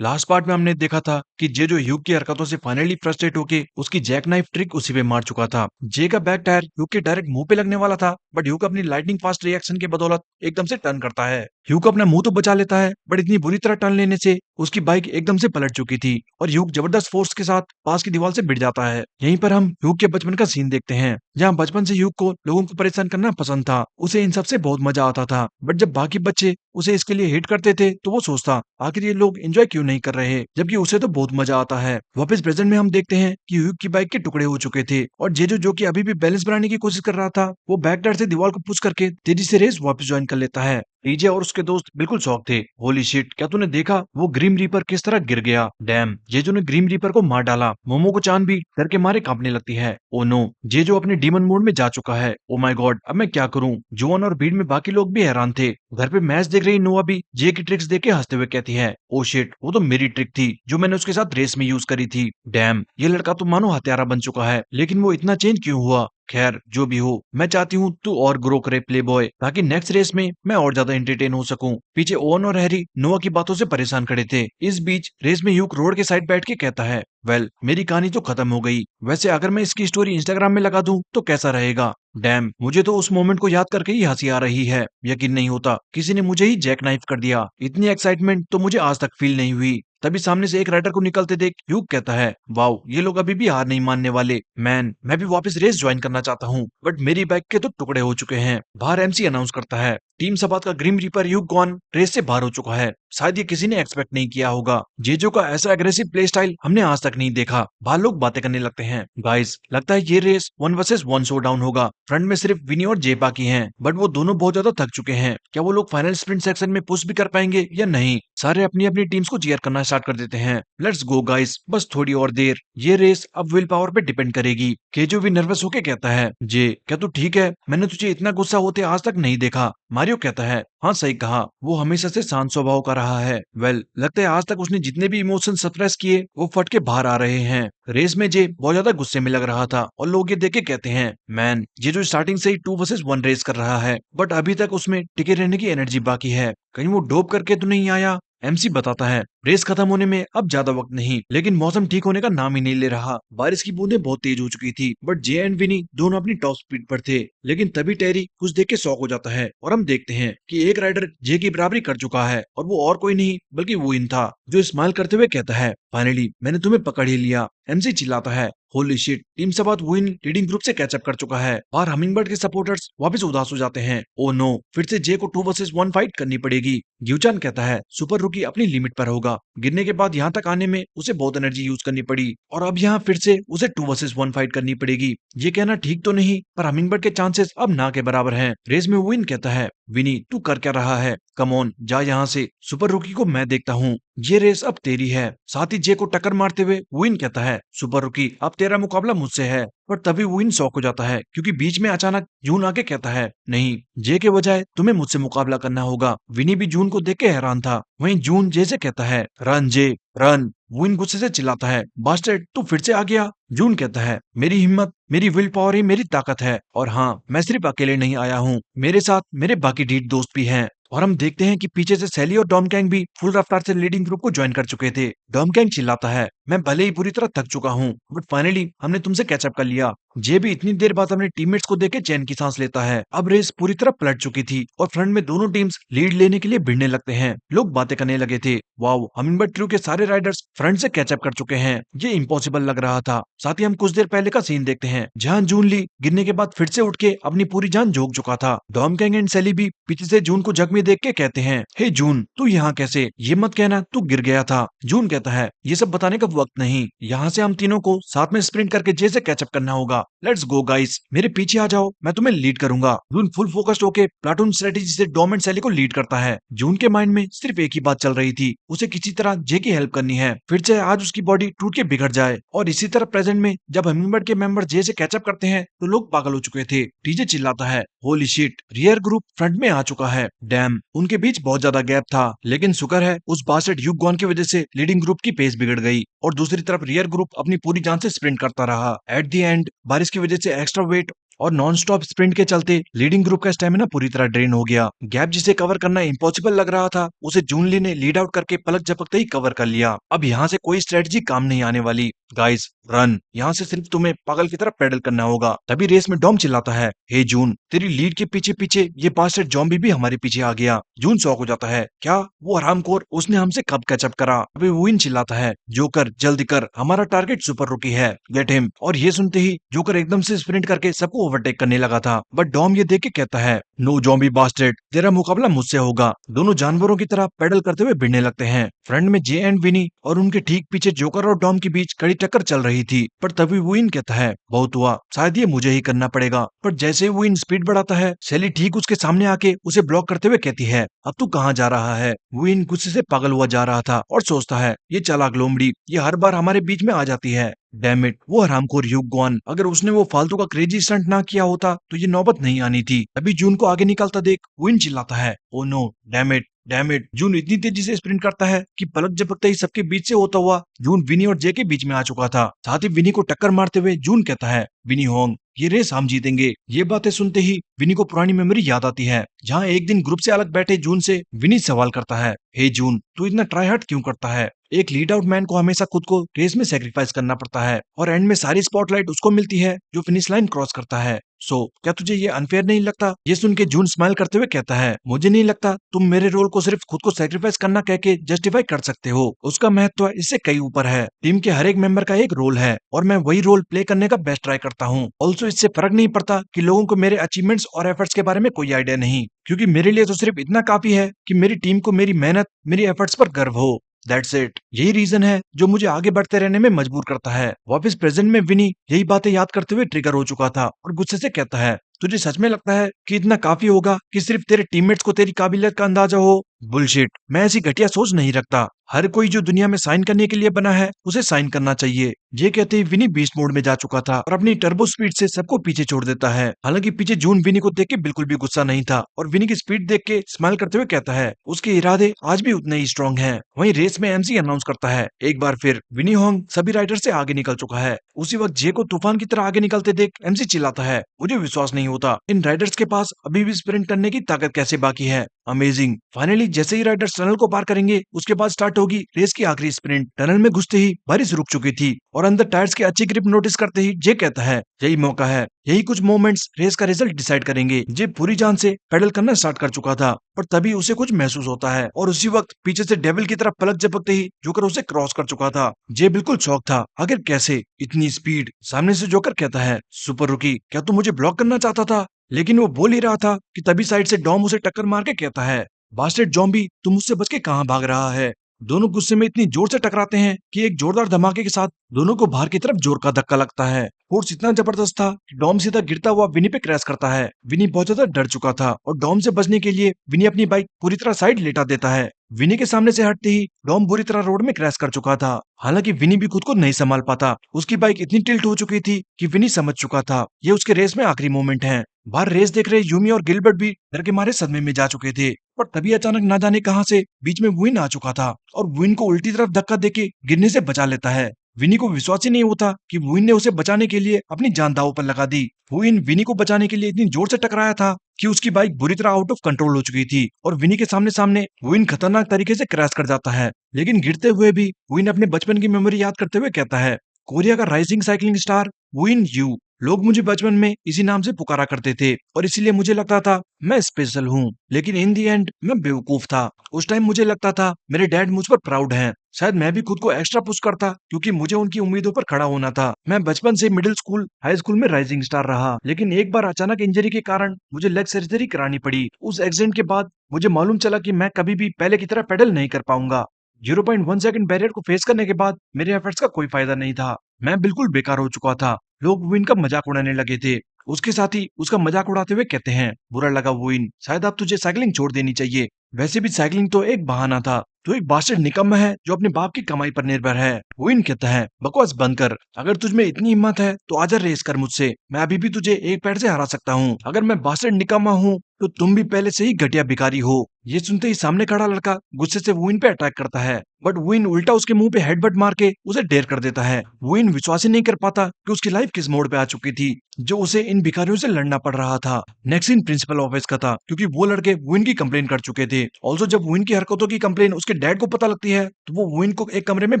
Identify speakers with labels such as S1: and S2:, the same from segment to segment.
S1: Last part में हमने देखा था कि जे जो ह्यूग की हरकतों से फाइनली फ्रस्ट्रेट होके उसकी जैक नाइफ ट्रिक उसी पे मार चुका था। जे का बैक टायर ह्यूग के डायरेक्ट मुंह पे लगने वाला था, बट ह्यूग अपनी लाइटनिंग फास्ट रिएक्शन के बदौलत एकदम से टर्न करता है। ह्यूग अपना मुंह तो बचा लेता है, बट इतनी बुरी तरह टर्न लेने से उसकी बाइक एकदम से पलट चुकी थी और ह्यूग जबरदस्त फोर्स के साथ पास की दीवार से भिड़ जाता है। यहीं पर हम ह्यूग के बचपन का सीन देखते हैं, जहाँ बचपन से ह्यूग को लोगों को परेशान करना पसंद था। उसे इन सबसे बहुत मजा आता था, बट जब बाकी बच्चे उसे इसके लिए हिट करते थे तो वो सोचता आखिर ये लोग एंजॉय क्यों नहीं कर रहे, जबकि उसे तो बहुत मजा आता है। वापस प्रेजेंट में हम देखते हैं कि ह्यूग की बाइक के टुकड़े हो चुके थे और जेजो जो कि अभी भी बैलेंस बनाने की कोशिश कर रहा था, वो बैक टायर से दीवार को पुश करके तेजी से रेस वापस ज्वाइन कर लेता है। डीजे और उसके दोस्त बिल्कुल शॉक थे। होली शिट, क्या तूने देखा वो ग्रीम रीपर किस तरह गिर गया? डैम, जेजो ने ग्रीम रीपर को मार डाला। मोमो को चांद भी डर के मारे कांपने लगती है। ओ नो, जेजो अपने डीमन मोड में जा चुका है। ओ माय गॉड, अब मैं क्या करूं? जुआन और भीड़ में बाकी लोग भी हैरान थे। घर पे मैच देख रही नोआ भी जे की ट्रिक्स देख के हंसते हुए कहती है, ओ शिट, वो तो मेरी ट्रिक थी जो मैंने उसके साथ रेस में यूज करी थी। डैम, ये लड़का तो मानो हत्यारा बन चुका है, लेकिन वो इतना चेंज क्यों हुआ? खैर जो भी हो, मैं चाहती हूँ तू और ग्रो करे प्ले बॉय, ताकि नेक्स्ट रेस में मैं और ज्यादा एंटरटेन हो सकूं। पीछे ओवन और हैरी नोआ की बातों से परेशान खड़े थे। इस बीच रेस में ह्यूग रोड के साइड बैठ के कहता है, वेल मेरी कहानी तो खत्म हो गई। वैसे अगर मैं इसकी स्टोरी इंस्टाग्राम में लगा दूं तो कैसा रहेगा? डैम, मुझे तो उस मोमेंट को याद करके ही हंसी आ रही है। यकीन नहीं होता किसी ने मुझे ही जैक नाइफ कर दिया। इतनी एक्साइटमेंट तो मुझे आज तक फील नहीं हुई। तभी सामने से एक राइडर को निकलते देख ह्यूग कहता है, वाओ, ये लोग अभी भी हार नहीं मानने वाले। मैन, मैं भी वापस रेस ज्वाइन करना चाहता हूँ, बट मेरी बाइक के तो टुकड़े हो चुके हैं। बाहर एमसी अनाउंस करता है, टीम सबात का ग्रीम रीपर ह्यूग गॉन रेस से बाहर हो चुका है। शायद ये किसी ने एक्सपेक्ट नहीं किया होगा। जेजो का ऐसा एग्रेसिव प्ले स्टाइल हमने आज तक नहीं देखा। बाहर लोग बातें करने लगते हैं। गाइस, लगता है ये रेस 1 वर्सेस 1 शो डाउन होगा। फ्रंट में सिर्फ विनी और जे बाकी हैं, बट वो दोनों बहुत ज्यादा थक चुके हैं। क्या वो लोग फाइनल स्प्रिंट सेक्शन में पुश भी कर पाएंगे या नहीं? सारे अपनी अपनी टीम्स को चीयर करना स्टार्ट कर देते हैं। लेट्स गो गाइस, बस थोड़ी और देर। ये रेस अब विल पावर पे डिपेंड करेगी। केजो भी नर्वस होके कहता है, जे क्या तू ठीक है? मैंने तुझे इतना गुस्सा होते आज तक नहीं देखा। मारियो कहता है, हाँ सही कहा, वो हमेशा से शांत स्वभाव का रहा है। वेल, लगता है आज तक उसने जितने भी इमोशन सप्रेस किए वो फट के बाहर आ रहे हैं। रेस में जे बहुत ज्यादा गुस्से में लग रहा था और लोग ये देख के कहते हैं, मैन, ये जो स्टार्टिंग से ही 2 वर्सेस 1 रेस कर रहा है, बट अभी तक उसमें टिके रहने की एनर्जी बाकी है। कहीं वो डोप करके तो नहीं आया? एमसी बताता है, रेस खत्म होने में अब ज्यादा वक्त नहीं, लेकिन मौसम ठीक होने का नाम ही नहीं ले रहा। बारिश की बूंदें बहुत तेज हो चुकी थी, बट जे एंड विनी दोनों अपनी टॉप स्पीड पर थे। लेकिन तभी टेरी कुछ देख के शॉक हो जाता है और हम देखते हैं कि एक राइडर जे की बराबरी कर चुका है, और वो और कोई नहीं बल्कि वुइन था, जो स्माइल करते हुए कहता है, फाइनली मैंने तुम्हें पकड़ ही लिया। एमसी चिल्लाता है, होली शिट, टीम से बात वुइन लीडिंग ग्रुप से कैचअप कर चुका है। और हमिंगबर्ड के सपोर्टर्स वापस उदास हो जाते हैं। ओ नो, फिर से जे को 2 वर्सेस 1 फाइट करनी पड़ेगी। ग्यूचान कहता है, सुपर रूकी अपनी लिमिट पर होगा। गिरने के बाद यहाँ तक आने में उसे बहुत एनर्जी यूज करनी पड़ी, और अब यहाँ फिर से उसे 2 वर्सेस 1 फाइट करनी पड़ेगी। ये कहना ठीक तो नहीं, पर हमिंगबर्ड के चांसेस अब ना के बराबर हैं। रेस में विन कहता है, विनी तू कर क्या रहा है? कम ऑन, जा यहाँ से, सुपर रूकी को मैं देखता हूँ। ये रेस अब तेरी है। साथ ही जे को टक्कर मारते हुए विन कहता है, सुपर रूकी अब तेरा मुकाबला मुझसे है। पर तभी विन शॉक हो जाता है, क्योंकि बीच में अचानक जून आके कहता है, नहीं, जे के बजाय तुम्हें मुझसे मुकाबला करना होगा। विनी भी जून को देख के हैरान था। वहीं जून जे से कहता है, रन जे रन। विन गुस्से से चिल्लाता है, बास्टर्ड तू फिर से आ गया। जून कहता है, मेरी हिम्मत, मेरी विल पावर ही मेरी ताकत है, और हाँ, मैं सिर्फ अकेले नहीं आया हूँ, मेरे साथ मेरे बाकी ढीठ दोस्त भी हैं। और हम देखते हैं कि पीछे से सैली और डॉमकैंग भी फुल रफ्तार से लीडिंग ग्रुप को ज्वाइन कर चुके थे। डॉमकैंग चिल्लाता है, मैं भले ही पूरी तरह थक चुका हूँ, बट फाइनली हमने तुमसे कैचअप कर लिया। जे भी इतनी देर बाद अपने टीममेट्स को देख के चैन की सांस लेता है। अब रेस पूरी तरह पलट चुकी थी और फ्रंट में दोनों टीम्स लीड लेने के लिए भिड़ने लगते हैं। लोग बातें करने लगे थे, वाओ, हमिंगबर्ड क्रू के सारे राइडर्स फ्रंट से कैचअप कर चुके हैं। ये इम्पॉसिबल लग रहा था। साथ ही हम कुछ देर पहले का सीन देखते हैं, जहां जून ली गिरने के बाद फिर से उठ के अपनी पूरी जान झोंक चुका था। डॉमकैंग एंड सैली भी पीछे से जून को जख्मी देख के कहते हैं, हे जून, तू यहाँ कैसे? ये मत कहना तू गिर गया था। जून कहता है, ये सब बताने का वक्त नहीं, यहाँ से हम तीनों को साथ में स्प्रिंट करके जे से कैचअप करना होगा। लेट्स गो गाइस, मेरे पीछे आ जाओ, मैं तुम्हें लीड करूंगा। जून फुल फोकस्ड होके प्लाटून स्ट्रेटेजी से डॉम एंड सैली को लीड करता है। जून के माइंड में सिर्फ एक ही बात चल रही थी, उसे किसी तरह जे की हेल्प करनी है, फिर चाहे आज उसकी बॉडी टूट के बिगड़ जाए। और इसी तरह प्रेजेंट में जब हमिंगबर्ड के मेंबर जे से कैचअप करते हैं तो लोग पागल हो चुके थे। टीजे चिल्लाता है, holy shit, rear group front में आ चुका है। डैम, उनके बीच बहुत ज्यादा गैप था, लेकिन शुक्र है उस बास्टर्ड ह्यूग गॉन की वजह से लीडिंग ग्रुप की पेस बिगड़ गई और दूसरी तरफ रियर ग्रुप अपनी पूरी जान से स्प्रिंट करता रहा। एट द एंड बारिश की वजह से एक्स्ट्रा वेट और नॉन स्टॉप स्प्रिंट के चलते लीडिंग ग्रुप का स्टेमिना पूरी तरह ड्रेन हो गया। गैप जिसे कवर करना इम्पॉसिबल लग रहा था, उसे जून ली ने लीड आउट करके पलक झपकते ही कवर कर लिया। अब यहाँ से कोई स्ट्रेटजी काम नहीं आने वाली। गाइस रन, यहाँ से सिर्फ तुम्हें पागल की तरह पेडल करना होगा। तभी रेस में डॉम चिल्लाता है, हे जून, तेरी लीड के पीछे पीछे ये बास्टर्ड जॉम्बी भी हमारे पीछे आ गया। जून शॉक हो जाता है, क्या वो हरामखोर, उसने हमसे कब कैचअप करा। अभी विन चिल्लाता है, जोकर जल्दी कर, हमारा टारगेट सुपर रुकी है, गेट हिम। और ये सुनते ही जोकर एकदम से स्प्रिंट करके सबको ओवरटेक करने लगा था, बट डॉम ये देख के कहता है, नो जॉम्बी बास्टर्ड, तेरा मुकाबला मुझसे होगा। दोनों जानवरों की तरह पेडल करते हुए भिड़ने लगते हैं। फ्रंट में जे एंड विनी और उनके ठीक पीछे जोकर और डॉम के बीच कड़ी टक्कर चल रही थी। पर तभी विन कहता है, बहुत हुआ, शायद ये मुझे ही करना पड़ेगा। पर जैसे विन स्पीड बढ़ाता है, सैली ठीक उसके सामने आके उसे ब्लॉक करते हुए कहती है, अब तू कहाँ जा रहा है। विन गुस्से से पागल हुआ जा रहा था और सोचता है, ये चालाक लोमड़ी, ये हर बार हमारे बीच में आ जाती है। डैम इट, वो हरामखोर ह्यूग गॉन, अगर उसने वो फालतू का क्रेजी स्टंट ना किया होता तो ये नौबत नहीं आनी थी। अभी जून को आगे निकलता देख विन चिल्लाता है, oh no, damn it, damn it. June इतनी तेजी से स्प्रिंट करता है कि पलक झपकते ही सबके बीच से होता हुआ जून विनी और जे के बीच में आ चुका था। साथ ही विनी को टक्कर मारते हुए जून कहता है, विनी होंग, ये रेस हम जीतेंगे। ये बातें सुनते ही विनी को पुरानी मेमोरी याद आती है, जहाँ एक दिन ग्रुप से अलग बैठे जून से विनी सवाल करता है, हे जून, तू इतना ट्राई हार्ड क्यों करता है। एक लीड आउट मैन को हमेशा खुद को रेस में सेक्रीफाइस करना पड़ता है और एंड में सारी स्पॉटलाइट उसको मिलती है जो फिनिश लाइन क्रॉस करता है। क्या तुझे ये अनफेयर नहीं लगता। ये सुन के जून स्माइल करते हुए कहता है, मुझे नहीं लगता तुम मेरे रोल को सिर्फ खुद को सेक्रीफाइस करना कह के जस्टिफाई कर सकते हो। उसका महत्व इससे कई ऊपर है। टीम के हर एक मेंबर का एक रोल है और मैं वही रोल प्ले करने का बेस्ट ट्राई करता हूँ। ऑल्सो इससे फर्क नहीं पड़ता कि लोगों को मेरे अचीवमेंट्स और एफर्ट्स के बारे में कोई आइडिया नहीं, क्योंकि मेरे लिए तो सिर्फ इतना काफी है कि मेरी टीम को मेरी मेहनत, मेरी एफर्ट्स पर गर्व हो। That's it. यही रीजन है जो मुझे आगे बढ़ते रहने में मजबूर करता है। वापस प्रेजेंट में विनी यही बातें याद करते हुए ट्रिगर हो चुका था और गुस्से से कहता है, तुझे सच में लगता है कि इतना काफी होगा कि सिर्फ तेरे टीममेट्स को तेरी काबिलियत का अंदाजा हो। बुलशिट, मैं ऐसी घटिया सोच नहीं रखता। हर कोई जो दुनिया में साइन करने के लिए बना है उसे साइन करना चाहिए। ये कहते ही विनी बीस्ट मोड में जा चुका था और अपनी टर्बो स्पीड से सबको पीछे छोड़ देता है। हालांकि पीछे जून विनी को देख के बिल्कुल भी गुस्सा नहीं था और विनी की स्पीड देख के स्माइल करते हुए कहता है, उसके इरादे आज भी उतने ही स्ट्रॉन्ग हैं। वहीं रेस में एमसी अनाउंस करता है, एक बार फिर विनी होंग सभी राइडर से आगे निकल चुका है। उसी वक्त जे को तूफान की तरह आगे निकलते देख एमसी चिल्लाता है, मुझे विश्वास नहीं होता इन राइडर्स के पास अभी भी स्प्रिंट करने की ताकत कैसे बाकी है। अमेजिंग। फाइनली जैसे ही राइडर्स टनल को पार करेंगे उसके बाद स्टार्ट होगी रेस की आखिरी स्प्रिंट। टनल में घुसते ही बारिश रुक चुकी थी और अंदर टायर्स की अच्छी ग्रिप नोटिस करते ही जे कहता है, यही मौका है, यही कुछ मोमेंट्स रेस का रिजल्ट डिसाइड करेंगे। जे पूरी जान से पेडल करना स्टार्ट कर चुका था पर तभी उसे कुछ महसूस होता है और उसी वक्त पीछे से डेविल की तरफ पलक झपकते ही जोकर उसे क्रॉस कर चुका था। जे बिल्कुल शॉक था, आखिर कैसे इतनी स्पीड। सामने से जोकर कहता है, सुपर रुकी, क्या तू मुझे ब्लॉक करना चाहता था। लेकिन वो बोल ही रहा था कि तभी साइड से डॉम उसे टक्कर मार के कहता है, बास्टेड जॉम्बी, तुम मुझसे बच के कहाँ भाग रहा है। दोनों गुस्से में इतनी जोर से टकराते हैं कि एक जोरदार धमाके के साथ दोनों को बाहर की तरफ जोर का धक्का लगता है। फोर्स इतना जबरदस्त था कि डॉम सीधा गिरता हुआ विनी पे क्रैश करता है। विनी बहुत ज्यादा डर चुका था और डॉम से बचने के लिए विनी अपनी बाइक पूरी तरह साइड लेटा देता है। विनी के सामने से हटते ही डॉम बुरी तरह रोड में क्रैश कर चुका था। हालांकि विनी भी खुद को नहीं संभाल पाता, उसकी बाइक इतनी टिल्ट हो चुकी थी कि विनी समझ चुका था ये उसके रेस में आखिरी मोमेंट है। बाहर रेस देख रहे यूमी और गिलबर्ट भी डर के मारे सदमे में जा चुके थे। पर तभी अचानक ना जाने कहां से बीच में विन आ चुका था और विन को उल्टी तरफ धक्का देके गिरने से बचा लेता है। विनी को विश्वास ही नहीं होता कि विन ने उसे बचाने के लिए अपनी जान दांव पर लगा दी। विनी को बचाने के लिए इतनी जोर से टकराया था कि उसकी बाइक बुरी तरह आउट ऑफ कंट्रोल हो चुकी थी और विनी के सामने सामने विन खतरनाक तरीके से क्रैश कर जाता है। लेकिन गिरते हुए भी विन अपने बचपन की मेमोरी याद करते हुए कहता है, कोरिया का rising cycling star win you. लोग मुझे बचपन में इसी नाम से पुकारा करते थे और इसीलिए मुझे लगता था मैं स्पेशल हूँ। लेकिन इन दी एंड मैं बेवकूफ था। उस टाइम मुझे लगता था मेरे डैड मुझ पर प्राउड हैं। शायद मैं भी खुद को एक्स्ट्रा पुश करता क्योंकि मुझे उनकी उम्मीदों पर खड़ा होना था। मैं बचपन से मिडिल स्कूल, हाई स्कूल में राइजिंग स्टार रहा, लेकिन एक बार अचानक इंजरी के कारण मुझे लेग सर्जरी करानी पड़ी। उस एक्सीडेंट के बाद मुझे मालूम चला कि मैं कभी भी पहले की तरह पेडल नहीं कर पाऊंगा। 0.1 सेकंड बैरियर को फेस करने के बाद मेरे एफर्ट्स का कोई फायदा नहीं था। मैं बिल्कुल बेकार हो चुका था। लोग विन का मजाक उड़ाने लगे थे। उसके साथ ही उसका मजाक उड़ाते हुए कहते हैं, बुरा लगा विन, शायद अब तुझे साइकिलिंग छोड़ देनी चाहिए। वैसे भी साइकिलिंग तो एक बहाना था। तो एक बास्टर्ड निकम्मा है जो अपने बाप की कमाई पर निर्भर है। विन कहता है, बकवास बंद कर। अगर तुझ में इतनी हिम्मत है तो आजा रेस कर मुझसे। मैं अभी भी तुझे एक पैर से हरा सकता हूँ। अगर मैं बास्टर्ड निकम्मा हूँ तो तुम भी पहले से ही घटिया भिखारी हो। ये सुनते ही सामने खड़ा लड़का गुस्से से विन पे अटैक करता है, बट विन उल्टा उसके मुंह पे हेडबट मार के उसे ढेर कर देता है। विन विश्वास ही नहीं कर पाता कि उसकी लाइफ किस मोड़ पे आ चुकी थी, जो उसे इन भिखारियों से लड़ना पड़ रहा था। नेक्स्ट सीन प्रिंसिपल ऑफिस का था, क्योंकि वो लड़के विन की कंप्लेन कर चुके थे। ऑल्सो जब विन की हरकतों की कंप्लेन उसके डैड को पता लगती है तो वो विन को एक कमरे में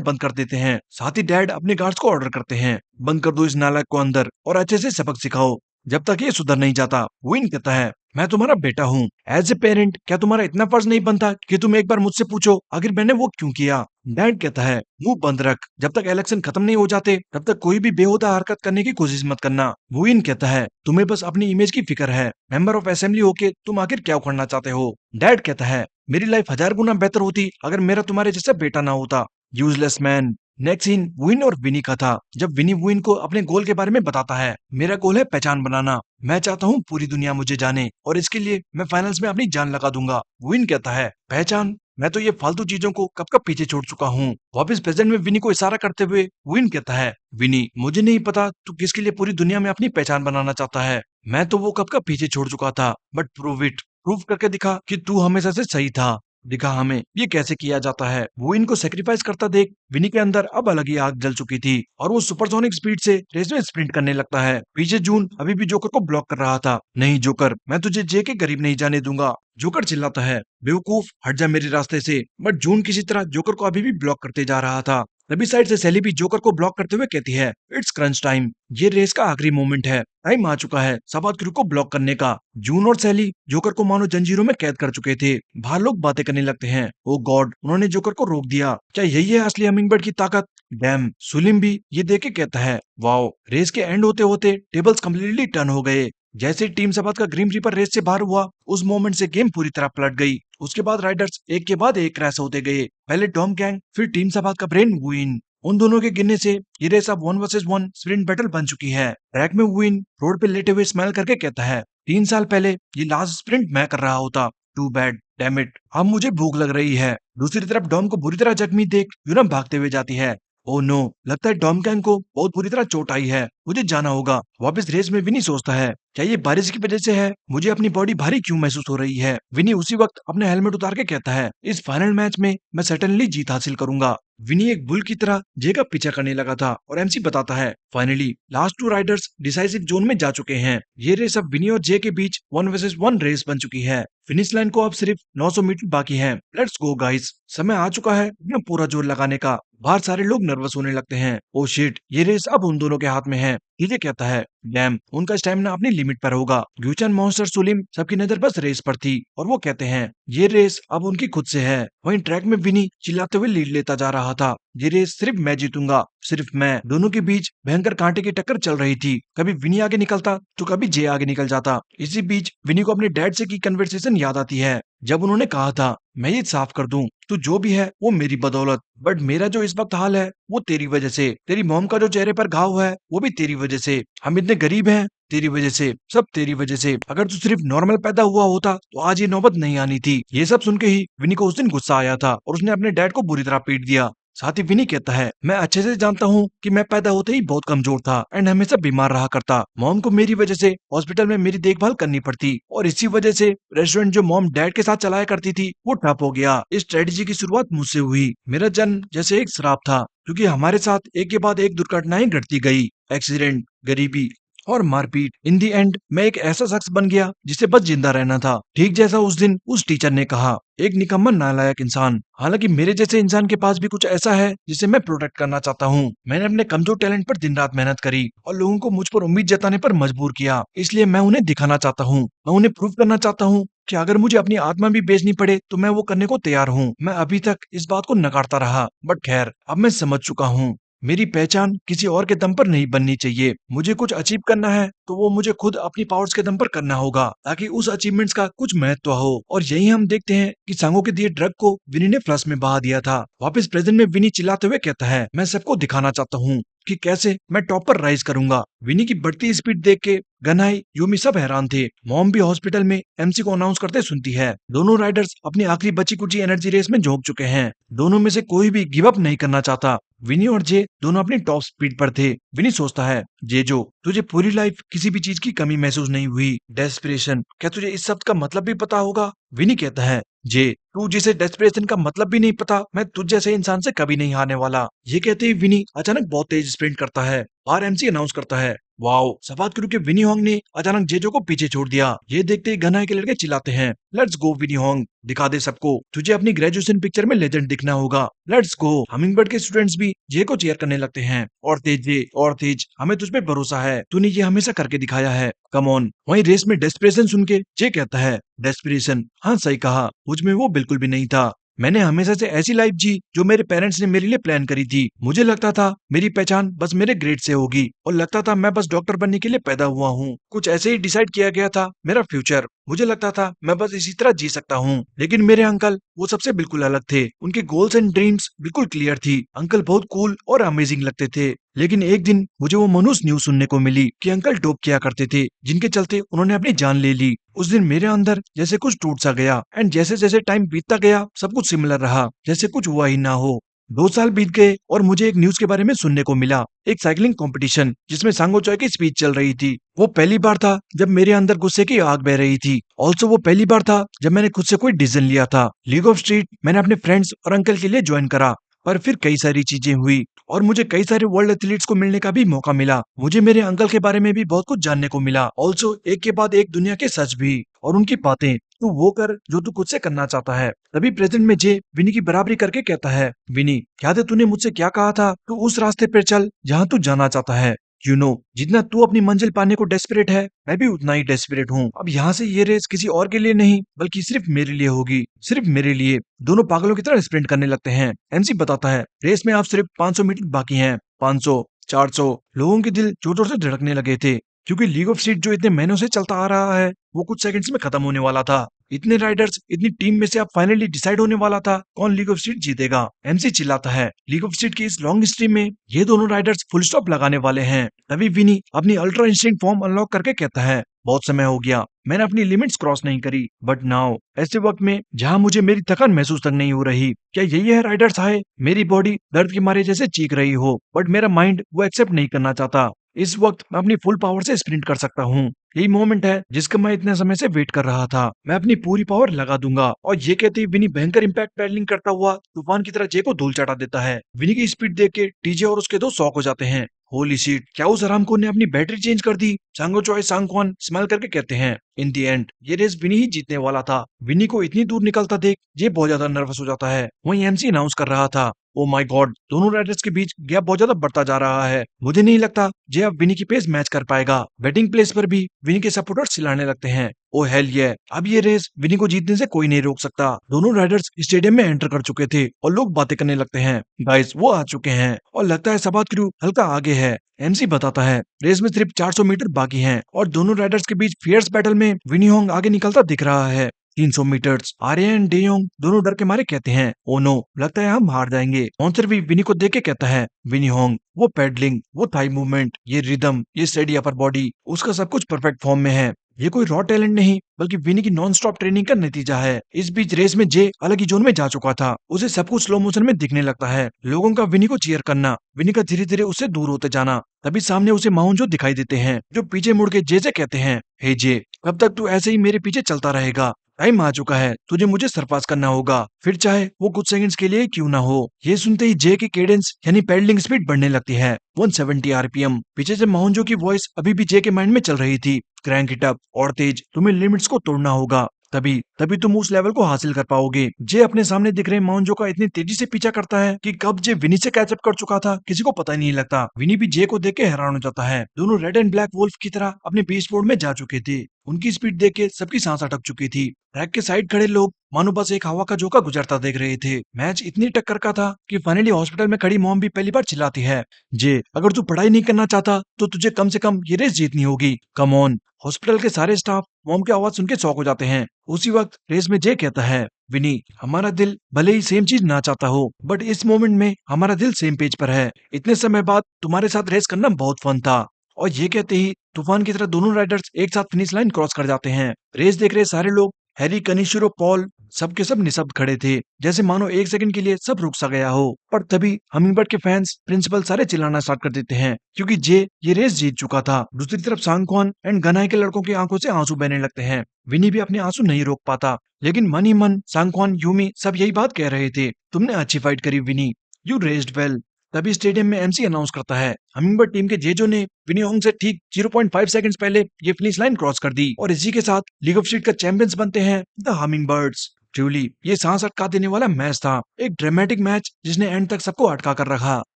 S1: बंद कर देते हैं। साथ ही डैड अपने गार्ड्स को ऑर्डर करते हैं, बंद कर दो इस नालायक को अंदर और अच्छे से सबक सिखाओ जब तक ये सुधर नहीं जाता। विन कहता है, मैं तुम्हारा बेटा हूँ। एज ए पेरेंट क्या तुम्हारा इतना फर्ज नहीं बनता कि तुम एक बार मुझसे पूछो आखिर मैंने वो क्यों किया। डैड कहता है, मुंह बंद रख। जब तक इलेक्शन खत्म नहीं हो जाते तब तक कोई भी बेहुदा हरकत करने की कोशिश मत करना। विन कहता है, तुम्हें बस अपनी इमेज की फिक्र है। मेंबर ऑफ असेंबली होके तुम आखिर क्या उखड़ना चाहते हो। डैड कहता है, मेरी लाइफ 1000 गुना बेहतर होती अगर मेरा तुम्हारे जैसा बेटा ना होता। Useless man. Next scene Vin और विनी का था, जब विनी विन को अपने गोल के बारे में बताता है। मेरा गोल है पहचान बनाना। मैं चाहता हूँ पूरी दुनिया मुझे जाने और इसके लिए मैं फाइनल्स में अपनी जान लगा दूंगा। विन कहता है, पहचान? मैं तो ये फालतू चीजों को कब कब पीछे छोड़ चुका हूँ। वापस प्रेजेंट में विनी को इशारा करते हुए विन कहता है, विनी मुझे नहीं पता तू किसके लिए पूरी दुनिया में अपनी पहचान बनाना चाहता है। मैं तो वो कब कब पीछे छोड़ चुका था, बट प्रूव इट। प्रूव करके दिखा कि तू हमेशा से सही था। दिखा हमें ये कैसे किया जाता है। वो इनको सेक्रीफाइस करता देख विनी के अंदर अब अलग ही आग जल चुकी थी और वो सुपरसोनिक स्पीड से रेस में स्प्रिंट करने लगता है। पीछे जून अभी भी जोकर को ब्लॉक कर रहा था। नहीं जोकर, मैं तुझे जे के करीब नहीं जाने दूंगा। जोकर चिल्लाता है, बेवकूफ हट जा मेरे रास्ते से। बट जून किसी तरह जोकर को अभी भी ब्लॉक करते जा रहा था। तभी साइड से सैली भी जोकर को ब्लॉक करते हुए कहती है, इट्स क्रंच टाइम। ये रेस का आखिरी मोमेंट है। टाइम आ चुका है सबात क्रू को ब्लॉक करने का। जून और सैली जोकर को मानो जंजीरों में कैद कर चुके थे। बाहर लोग बातें करने लगते हैं, ओ गॉड उन्होंने जोकर को रोक दिया। क्या यही है असली हमिंगबर्ड की ताकत? डैम। सुलिम भी ये देख के कहता है, वाओ। रेस के एंड होते होते टेबल्स कम्प्लीटली टर्न हो गए। जैसे ही टीम सबात का ग्रीम रीपर रेस से बाहर हुआ उस मोमेंट से गेम पूरी तरह पलट गई। उसके बाद राइडर्स एक के बाद एक क्रैश होते गए। पहले टॉम गैंग फिर टीम सबात का ब्रेन विन। उन दोनों के गिरने से ये रेस अब 1 वर्सेस 1 स्प्रिंट बैटल बन चुकी है। ट्रैक में विन रोड पे लेटे हुए स्माइल करके कहता है, 3 साल पहले ये लास्ट स्प्रिंट मैं कर रहा होता। टू बैड डैम इट, अब मुझे भूख लग रही है। दूसरी तरफ डॉम को बुरी तरह जख्मी देख यूनम भागते हुए जाती है। ओ नो, लगता है डॉम गैंग को बहुत बुरी तरह चोट आई है, मुझे जाना होगा। वापस रेस में विनी सोचता है, क्या ये बारिश की वजह से है? मुझे अपनी बॉडी भारी क्यों महसूस हो रही है? विनी उसी वक्त अपने हेलमेट उतार के कहता है, इस फाइनल मैच में मैं सर्टेनली जीत हासिल करूंगा। विनी एक बुल की तरह जे का पीछा करने लगा था और एमसी बताता है, finally last 2 Riders decisive zone में जा चुके हैं। ये रेस अब विनी और जे के बीच 1 वर्सेस 1 रेस बन चुकी है। फिनिश लाइन को अब सिर्फ 900 मीटर बाकी है। लेट्स गो गाइस, समय आ चुका है अपना पूरा जोर लगाने का। बाहर सारे लोग नर्वस होने लगते हैं। ओ शिट, ये रेस अब उन दोनों के हाथ में है। डीजे कहता है, डैम उनका स्टैमिना अपनी लिमिट पर होगा। ग्यूचन मॉन्स्टर सुलिम सबकी नजर बस रेस पर थी और वो कहते हैं, ये रेस अब उनकी खुद से है। वहीं ट्रैक में विनी चिल्लाते हुए लीड लेता जा रहा था, ये रेस सिर्फ मैं जीतूंगा, सिर्फ मैं। दोनों के बीच भयंकर कांटे की टक्कर चल रही थी। कभी विनी आगे निकलता तो कभी जे आगे निकल जाता। इसी बीच विनी को अपने डैड से की कन्वर्सेशन याद आती है, जब उन्होंने कहा था, मैं ये साफ कर दूं, तू जो भी है वो मेरी बदौलत, बट मेरा जो इस वक्त हाल है वो तेरी वजह से। तेरी मॉम का जो चेहरे पर घाव है वो भी तेरी वजह से। हम इतने गरीब हैं तेरी वजह से, सब तेरी वजह से। अगर तू सिर्फ नॉर्मल पैदा हुआ होता तो आज ये नौबत नहीं आनी थी। ये सब सुन के ही विनी को उस दिन गुस्सा आया था और उसने अपने डैड को बुरी तरह पीट दिया। साथ ही विनी कहता है, मैं अच्छे से जानता हूँ कि मैं पैदा होते ही बहुत कमजोर था एंड हमेशा बीमार रहा करता। मॉम को मेरी वजह से हॉस्पिटल में मेरी देखभाल करनी पड़ती और इसी वजह से रेस्टोरेंट जो मॉम डैड के साथ चलाया करती थी वो ठप हो गया। इस स्ट्रेटेजी की शुरुआत मुझसे हुई। मेरा जन्म जैसे एक श्राप था, क्योंकि हमारे साथ एक के बाद एक दुर्घटनाएं घटती गई। एक्सीडेंट, गरीबी और मारपीट। इन दी एंड मैं एक ऐसा शख्स बन गया जिसे बस जिंदा रहना था, ठीक जैसा उस दिन उस टीचर ने कहा, एक निकम्मा नालायक इंसान। हालांकि मेरे जैसे इंसान के पास भी कुछ ऐसा है जिसे मैं प्रोटेक्ट करना चाहता हूँ। मैंने अपने कमजोर टैलेंट पर दिन रात मेहनत करी और लोगों को मुझ पर उम्मीद जताने पर मजबूर किया। इसलिए मैं उन्हें दिखाना चाहता हूँ, मैं उन्हें प्रूव करना चाहता हूँ कि अगर मुझे अपनी आत्मा भी बेचनी पड़े तो मैं वो करने को तैयार हूँ। मैं अभी तक इस बात को नकारता रहा, बट खैर अब मैं समझ चुका हूँ। मेरी पहचान किसी और के दम पर नहीं बननी चाहिए। मुझे कुछ अचीव करना है तो वो मुझे खुद अपनी पावर्स के दम पर करना होगा, ताकि उस अचीवमेंट्स का कुछ महत्व हो। और यही हम देखते हैं कि सांगो के दिए ड्रग को विनी ने फ्लश में बहा दिया था। वापस प्रेजेंट में विनी चिल्लाते हुए कहता है, मैं सबको दिखाना चाहता हूँ कि कैसे मैं टॉप पर राइज करूंगा। विनी की बढ़ती स्पीड देख के गनाई, यूमी सब हैरान थे। मॉम भी हॉस्पिटल में एमसी को अनाउंस करते सुनती है। दोनों राइडर्स अपनी आखिरी बची कुची एनर्जी रेस में झोंक चुके हैं। दोनों में से कोई भी गिव अप नहीं करना चाहता। विनी और जे दोनों अपनी टॉप स्पीड पर थे। विनी सोचता है, जे जो तुझे पूरी लाइफ किसी भी चीज की कमी महसूस नहीं हुई, डेस्परेशन, क्या तुझे इस शब्द का मतलब भी पता होगा? विनी कहता है, जे तू जिसे डेस्परेशन का मतलब भी नहीं पता, मैं तुझ जैसे इंसान से कभी नहीं हारने वाला। ये कहते ही विनी अचानक बहुत तेज स्प्रिंट करता है। बाहर एमसी अनाउंस करता है, वाओ। सफात क्रू के विनी होंग ने अचानक जेजो को पीछे छोड़ दिया। ये देखते ही गनाई के लड़के चिल्लाते हैं, लेट्स गो विनी होंग, दिखा दे सबको तुझे अपनी ग्रेजुएशन पिक्चर में लेजेंड दिखना होगा, लेट्स गो। हमिंगबर्ड के स्टूडेंट्स भी जे को चीयर करने लगते हैं, और तेज जे, और तेज, हमें तुझ पे भरोसा है, तूने ये हमेशा करके दिखाया है, कम ऑन। वहीं रेस में डेस्परेशन सुन के जे कहता है, डेस्परेशन, हाँ सही कहा, मुझ में वो बिल्कुल भी नहीं था। मैंने हमेशा से ऐसी लाइफ जी जो मेरे पेरेंट्स ने मेरे लिए प्लान करी थी। मुझे लगता था मेरी पहचान बस मेरे ग्रेड से होगी, और लगता था मैं बस डॉक्टर बनने के लिए पैदा हुआ हूँ। कुछ ऐसे ही डिसाइड किया गया था मेरा फ्यूचर। मुझे लगता था मैं बस इसी तरह जी सकता हूँ। लेकिन मेरे अंकल वो सबसे बिल्कुल अलग थे। उनके गोल्स एंड ड्रीम्स बिल्कुल क्लियर थी। अंकल बहुत कूल और अमेजिंग लगते थे। लेकिन एक दिन मुझे वो मनुष्य न्यूज सुनने को मिली कि अंकल डोप किया करते थे, जिनके चलते उन्होंने अपनी जान ले ली। उस दिन मेरे अंदर जैसे कुछ टूट सा गया, एंड जैसे जैसे टाइम बीतता गया सब कुछ सिमिलर रहा, जैसे कुछ हुआ ही ना हो। 2 साल बीत गए और मुझे एक न्यूज के बारे में सुनने को मिला, एक साइकिलिंग कंपटीशन जिसमें सांगो चॉय की स्पीच चल रही थी। वो पहली बार था जब मेरे अंदर गुस्से की आग बह रही थी। ऑल्सो वो पहली बार था जब मैंने खुद से कोई डिसीजन लिया था। लीग ऑफ स्ट्रीट मैंने अपने फ्रेंड्स और अंकल के लिए ज्वाइन करा, पर फिर कई सारी चीजें हुई और मुझे कई सारे वर्ल्ड एथलीट्स को मिलने का भी मौका मिला। मुझे मेरे अंकल के बारे में भी बहुत कुछ जानने को मिला। ऑल्सो एक के बाद एक दुनिया के सच भी और उनकी बातें। तू वो कर जो तू खुद से करना चाहता है। तभी प्रेजेंट में जे विनी की बराबरी करके कहता है, विनी याद है तूने मुझसे क्या कहा था, तू उस रास्ते पर चल जहाँ तू जाना चाहता है। जितना तू अपनी मंजिल पाने को डेस्परेट है, मैं भी उतना ही डेस्परेट हूँ। अब यहाँ से ये रेस किसी और के लिए नहीं बल्कि सिर्फ मेरे लिए होगी, सिर्फ मेरे लिए। दोनों पागलों की तरह स्प्रिंट करने लगते हैं। एमसी बताता है, रेस में आप सिर्फ 500 मीटर बाकी हैं। 500, 400, लोगों के दिल जोर जोर से धड़कने लगे थे, क्योंकि लीग ऑफ स्ट्रीट जो इतने महीनों से चलता आ रहा है वो कुछ सेकंड्स में खत्म होने वाला था। इतने राइडर्स, इतनी टीम में से अब फाइनली डिसाइड होने वाला था कौन लीग ऑफ स्ट्रीट जीतेगा। एमसी चिल्लाता है, लीग ऑफ स्ट्रीट की इस लॉन्ग हिस्ट्री में ये दोनों राइडर्स फुल स्टॉप लगाने वाले हैं। तभी विनी अपनी अल्ट्रा इंस्टिंक्ट फॉर्म अनलॉक करके कहता है, बहुत समय हो गया, मैंने अपनी लिमिट्स क्रॉस नहीं करी, बट नाउ, ऐसे वक्त में जहां मुझे मेरी थकान महसूस तक नहीं हो रही, क्या यही है राइडर्स हाय? मेरी बॉडी दर्द के मारे जैसे चीख रही हो, बट मेरा माइंड वो एक्सेप्ट नहीं करना चाहता। इस वक्त मैं अपनी फुल पावर से स्प्रिंट कर सकता हूँ। यही मोमेंट है जिसका मैं इतने समय से वेट कर रहा था। मैं अपनी पूरी पावर लगा दूंगा। और ये कहते ही विनी भयंकर इंपैक्ट पैडलिंग करता हुआ तूफान की तरह जे को धूल चटा देता है। विनी की स्पीड देख के टीजे और उसके दोस्त शॉक हो जाते हैं। होली सीट, क्या उस हरामखोर ने अपनी बैटरी चेंज कर दी? सांगो चॉय सांगक्वान स्माइल करके कहते हैं, इन दी एंड ये रेस विनी ही जीतने वाला था। विनी को इतनी दूर निकलता देख ये बहुत ज्यादा नर्वस हो जाता है। वहीं एमसी अनाउंस कर रहा था, ओ माय गॉड, दोनों राइडर्स के बीच गैप बहुत ज्यादा बढ़ता जा रहा है। मुझे नहीं लगता जे अब विनी की पेस मैच कर पाएगा। बैटिंग प्लेस पर भी विनी के सपोर्टर्स चिल्लाने लगते हैं, ओ हेल ये, अब ये रेस विनी को जीतने से कोई नहीं रोक सकता। दोनों राइडर्स स्टेडियम में एंटर कर चुके थे और लोग बातें करने लगते हैं, गाइस वो आ चुके हैं और लगता है सबात क्रू हल्का आगे है। एमसी बताता है, रेस में सिर्फ 400 मीटर बाकी हैं और दोनों राइडर्स के बीच फियर्स बैटल में विनी होंग आगे निकलता दिख रहा है। 300 मीटर्स, आर्यन डे योंग दोनों डर के मारे कहते हैं, ओ नो, लगता है हम हार जाएंगे। मॉन्स्टर भी विनी को देख के कहता है, विनी होंग, वो पैडलिंग, वो थाई मूवमेंट, ये रिदम, ये स्टेडी अपर बॉडी, उसका सब कुछ परफेक्ट फॉर्म में है। ये कोई रॉ टैलेंट नहीं बल्कि विनी की नॉन स्टॉप ट्रेनिंग का नतीजा है। इस बीच रेस में जे अलग ही जोन में जा चुका था। उसे सब कुछ स्लो मोशन में दिखने लगता है। लोगों का विनी को चीयर करना, विनी का धीरे धीरे उससे दूर होते जाना। तभी सामने उसे माउंजो दिखाई देते हैं, जो पीछे मुड़ के जे से कहते हैं, हे जे, कब तक तू ऐसे ही मेरे पीछे चलता रहेगा? टाइम आ चुका है, तुझे मुझे सरपास करना होगा, फिर चाहे वो कुछ सेकंड्स के लिए क्यों ना हो। ये सुनते ही जे की केडेंस यानी पैडलिंग स्पीड बढ़ने लगती है, 170 आरपीएम। पीछे से माउंजो की वॉइस अभी भी जे के माइंड में चल रही थी, क्रैंक इट अप और तेज, तुम्हें लिमिट्स को तोड़ना होगा, तभी तभी तुम उस लेवल को हासिल कर पाओगे। जे अपने सामने दिख रहे माउंजो का इतनी तेजी से पीछा करता है कि कब जे विनी से कैचअप कर चुका था किसी को पता ही नहीं लगता। विनी भी जे को देख के हैरान हो जाता है। दोनों रेड एंड ब्लैक वुल्फ की तरह अपने बीस्ट मोड में जा चुके थे। उनकी स्पीड देख के सबकी सांस अटक चुकी थी। ट्रैक के साइड खड़े लोग मानो बस एक हवा का झोंका गुजरता देख रहे थे। मैच इतनी टक्कर का था कि फाइनली हॉस्पिटल में खड़ी मॉम भी पहली बार चिल्लाती है, जे अगर तू पढ़ाई नहीं करना चाहता तो तुझे कम से कम ये रेस जीतनी होगी, कम ऑन। हॉस्पिटल के सारे स्टाफ मॉम की आवाज सुन के शॉक हो जाते हैं। उसी वक्त रेस में जे कहता है, विनी, हमारा दिल भले ही सेम चीज ना चाहता हो, बट इस मोमेंट में हमारा दिल सेम पेज पर है। इतने समय बाद तुम्हारे साथ रेस करना बहुत फन था। और ये कहते ही तूफान की तरह दोनों राइडर्स एक साथ फिनिश लाइन क्रॉस कर जाते हैं। रेस देख रहे सारे लोग, हैरी, कनिशिरो, पॉल, सबके सब निशब्द खड़े थे, जैसे मानो एक सेकंड के लिए सब रुक सा गया हो। पर तभी हमिंगबर्ड के फैंस, प्रिंसिपल सारे चिल्लाना स्टार्ट कर देते हैं, क्योंकि जे ये रेस जीत चुका था। दूसरी तरफ सांगक्वान एंड गनाई के लड़कों की आंखों से आंसू बहने लगते हैं। विनी भी अपने आंसू नहीं रोक पाता, लेकिन मन ही मन सांगक्वान, यूमी सब यही बात कह रहे थे, तुमने अच्छी फाइट करी विनी, यू रेस्ड वेल। तभी स्टेडियम में एमसी अनाउंस करता है, हमिंगबर्ड टीम के जेजो ने विनी होंग से ठीक 0.5 सेकंड्स पहले ये फिनिश लाइन क्रॉस कर दी, और इसी के साथ लीग ऑफ स्ट्रीट का चैंपियंस बनते हैं द हमिंगबर्ड्स। ट्रूली ये सांस अटका देने वाला मैच था, एक ड्रामेटिक मैच जिसने एंड तक सबको अटका कर रखा।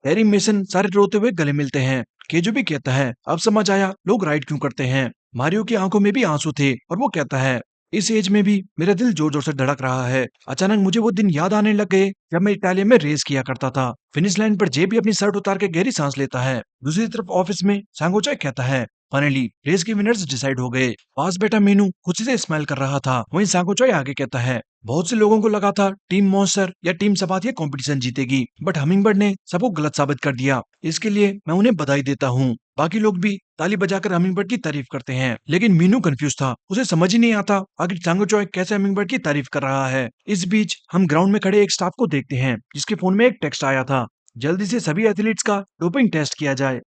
S1: हैरी, मेसन सारे रोते हुए गले मिलते हैं। केजो भी कहता है, अब समझ आया लोग राइड क्यों करते हैं। मारियो की आंखों में भी आंसू थे, और वो कहता है, इस एज में भी मेरा दिल जोर जोर से धड़क रहा है। अचानक मुझे वो दिन याद आने लग गए जब मैं इटालिया में रेस किया करता था। फिनिश लाइन पर जे भी अपनी शर्ट उतार के गहरी सांस लेता है। दूसरी तरफ ऑफिस में सांगोचाई कहता है, फाइनली रेस के विनर्स डिसाइड हो गए। पास बेटा मीनू खुशी से स्माइल कर रहा था। वहीं सांगोचाई आगे कहता है, बहुत से लोगों को लगा था टीम मॉन्स्टर या टीम सबात ये कंपटीशन जीतेगी, बट हमिंगबर्ड ने सबको गलत साबित कर दिया। इसके लिए मैं उन्हें बधाई देता हूँ। बाकी लोग भी ताली बजाकर हमिंगबर्ड की तारीफ करते हैं, लेकिन मीनू कंफ्यूज था। उसे समझ ही नहीं आता आखिर सांगोचाई कैसे हमिंगबर्ड की तारीफ कर रहा है। इस बीच हम ग्राउंड में खड़े एक स्टाफ को देखते हैं, जिसके फोन में एक टेक्स्ट आया था, जल्दी से सभी एथलीट्स का डोपिंग टेस्ट किया जाए।